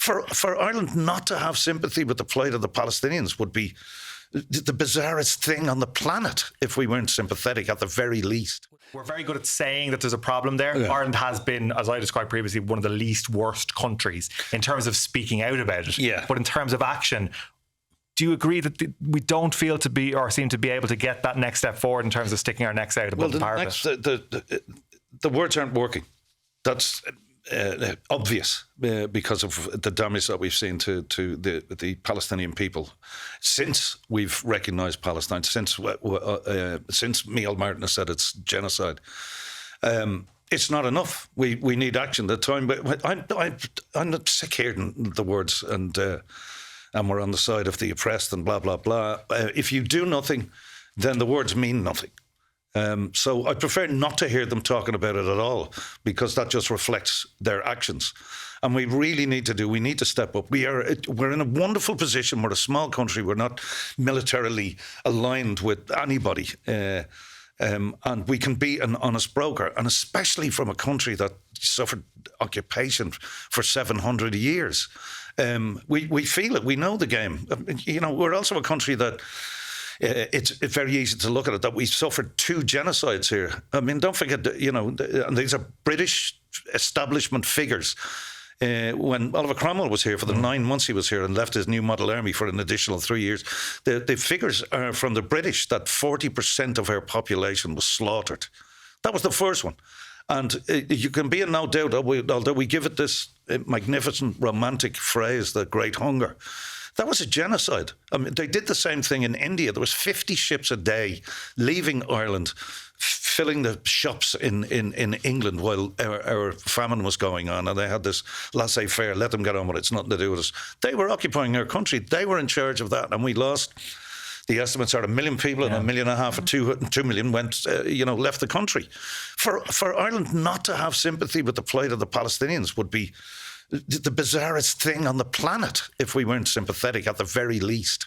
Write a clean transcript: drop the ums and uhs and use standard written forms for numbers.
For Ireland not to have sympathy with the plight of the Palestinians would be the bizarrest thing on the planet if we weren't sympathetic at the very least. We're very good at saying that there's a problem there. Yeah. Ireland has been, as I described previously, one of the least worst countries in terms of speaking out about it. Yeah. But in terms of action, do you agree that we don't feel to be or seem to be able to get that next step forward in terms of sticking our necks out above the parapet? The words aren't working. That's obvious because of the damage that we've seen to the Palestinian people since we've recognised Palestine, since Micheál Martin has said it's genocide. It's not enough. We need action. The time, but I'm sick hearing the words and we're on the side of the oppressed and blah blah blah. If you do nothing, then the words mean nothing. So I prefer not to hear them talking about it at all, because that just reflects their actions. And we really need to step up. We're in a wonderful position. We're a small country. We're not militarily aligned with anybody. And we can be an honest broker, and especially from a country that suffered occupation for 700 years. We feel it. We know the game. We're also a country that it's very easy to look at it that we suffered 2 genocides here. I mean, don't forget that, these are British establishment figures. When Oliver Cromwell was here for the 9 months he was here and left his new model army for an additional 3 years, the figures are from the British that 40% of our population was slaughtered. That was the first one. And you can be in no doubt, although we give it this magnificent romantic phrase, the Great Hunger, that was a genocide. I mean, they did the same thing in India. There was 50 ships a day leaving Ireland, filling the shops in England while our famine was going on. And they had this laissez-faire, let them get on with it, it's nothing to do with us. They were occupying our country. They were in charge of that. And we lost, the estimates are 1 million people, and 1.5 million or 2 million went, left the country. For Ireland not to have sympathy with the plight of the Palestinians would be the bizarrest thing on the planet if we weren't sympathetic at the very least.